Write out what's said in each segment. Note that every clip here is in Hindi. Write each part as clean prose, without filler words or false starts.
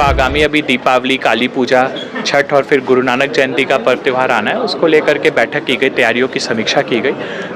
आगामी अभी दीपावली, काली पूजा, छठ और फिर गुरु नानक जयंती का पर्व त्यौहार आना है, उसको लेकर के बैठक की गई, तैयारियों की समीक्षा की गई।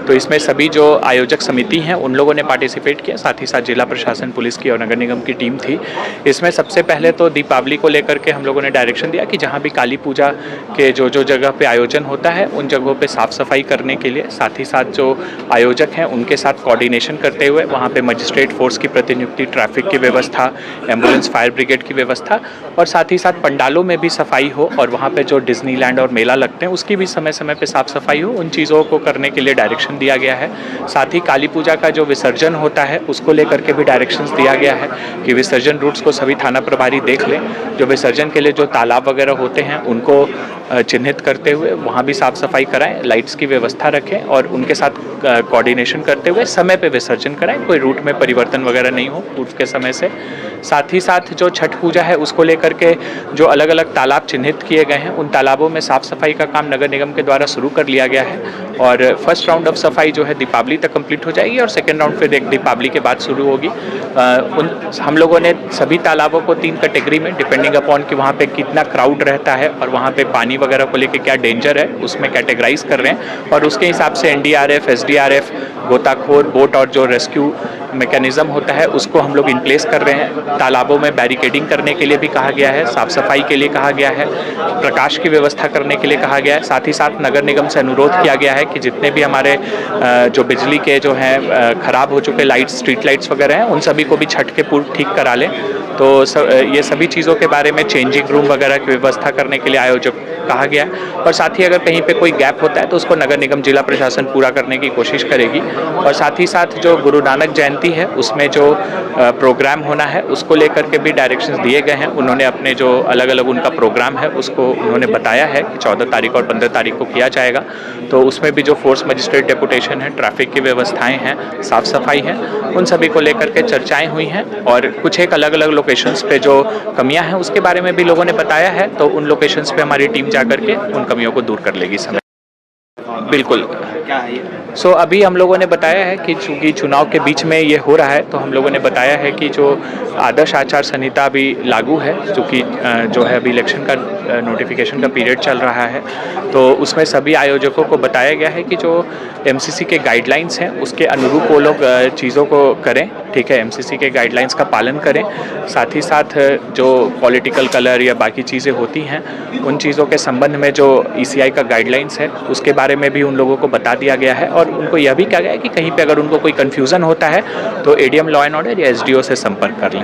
तो इसमें सभी जो आयोजक समिति हैं उन लोगों ने पार्टिसिपेट किया, साथ ही साथ जिला प्रशासन, पुलिस की और नगर निगम की टीम थी। इसमें सबसे पहले तो दीपावली को लेकर के हम लोगों ने डायरेक्शन दिया कि जहाँ भी काली पूजा के जो जगह पे आयोजन होता है उन जगहों पे साफ सफाई करने के लिए, साथ ही साथ जो आयोजक हैं उनके साथ कोऑर्डिनेशन करते हुए वहाँ पे मजिस्ट्रेट फोर्स की प्रतिनियुक्ति, ट्रैफिक की व्यवस्था, एम्बुलेंस, फायर ब्रिगेड की व्यवस्था और साथ ही साथ पंडालों में भी सफाई हो और वहाँ पे जो डिज्नीलैंड और मेला लगते हैं उसकी भी समय समय पे साफ सफाई हो, उन चीज़ों को करने के लिए डायरेक्शन दिया गया है। साथ ही काली पूजा का जो विसर्जन होता है उसको लेकर के भी डायरेक्शंस दिया गया है कि विसर्जन रूट्स को सभी थाना प्रभारी देख लें। जो विसर्जन के लिए जो तालाब वगैरह होते हैं उनको चिन्हित करते हुए वहाँ भी साफ सफाई कराएं, लाइट्स की व्यवस्था रखें और उनके साथ कोऑर्डिनेशन करते हुए समय पे विसर्जन कराएं, कोई रूट में परिवर्तन वगैरह नहीं हो पूर्व के समय से। साथ ही साथ जो छठ पूजा है उसको लेकर के जो अलग अलग तालाब चिन्हित किए गए हैं उन तालाबों में साफ सफाई का काम नगर निगम के द्वारा शुरू कर लिया गया है और फर्स्ट राउंड ऑफ सफाई जो है दीपावली तक कंप्लीट हो जाएगी और सेकेंड राउंड फिर एक दीपावली के बाद शुरू होगी। हम लोगों ने सभी तालाबों को 3 कैटेगरी में डिपेंडिंग अपॉन कि वहाँ पे कितना क्राउड रहता है और वहाँ पे पानी वगैरह को लेकर क्या डेंजर है उसमें कैटेगराइज कर रहे हैं और उसके हिसाब से एनडीआरएफ, एसडीआरएफ, गोताखोर, बोट और जो रेस्क्यू मैकेनिज्म होता है उसको हम लोग इन प्लेस कर रहे हैं। तालाबों में बैरिकेडिंग करने के लिए भी कहा गया है, साफ सफाई के लिए कहा गया है, प्रकाश की व्यवस्था करने के लिए कहा गया है। साथ ही साथ नगर निगम से अनुरोध किया गया है कि जितने भी हमारे जो बिजली के जो हैं खराब हो चुके लाइट्स, स्ट्रीट लाइट्स वगैरह हैं उन सभी को भी छठ के पूर्व ठीक करा लें। तो ये सभी चीज़ों के बारे में चेंजिंग रूम वगैरह की व्यवस्था करने के लिए आयोजक कहा गया और साथ ही अगर कहीं पे कोई गैप होता है तो उसको नगर निगम, जिला प्रशासन पूरा करने की कोशिश करेगी। और साथ ही साथ जो गुरु नानक जयंती है उसमें जो प्रोग्राम होना है उसको लेकर के भी डायरेक्शंस दिए गए हैं। उन्होंने अपने जो अलग अलग उनका प्रोग्राम है उसको उन्होंने बताया है कि 14 तारीख और 15 तारीख को किया जाएगा। तो उसमें भी जो फोर्स मजिस्ट्रेट डेपुटेशन है, ट्रैफिक की व्यवस्थाएँ हैं, साफ़ सफाई है, उन सभी को लेकर के चर्चाएँ हुई हैं और कुछ एक अलग अलग लोकेशंस पे जो कमियां हैं उसके बारे में भी लोगों ने बताया है। तो उन लोकेशंस पे हमारी टीम जाकर के उन कमियों को दूर कर लेगी समय। बिल्कुल। क्या है ये? अभी हम लोगों ने बताया है कि चूँकि चुनाव के बीच में ये हो रहा है तो हम लोगों ने बताया है कि जो आदर्श आचार संहिता अभी लागू है, चूँकि जो है अभी इलेक्शन का नोटिफिकेशन का पीरियड चल रहा है, तो उसमें सभी आयोजकों को बताया गया है कि जो एमसीसी के गाइडलाइंस हैं उसके अनुरूप वो लोग चीज़ों को करें। ठीक है, एमसीसी के गाइडलाइंस का पालन करें। साथ ही साथ जो पॉलिटिकल कलर या बाकी चीज़ें होती हैं उन चीज़ों के संबंध में जो ईसीआई का गाइडलाइंस है उसके बारे में भी उन लोगों को बता दिया गया है और उनको यह भी कहा गया है कि कहीं पे अगर उनको कोई कन्फ्यूज़न होता है तो एडीएम लॉ एंड ऑर्डर या एसडीओ से संपर्क कर लें।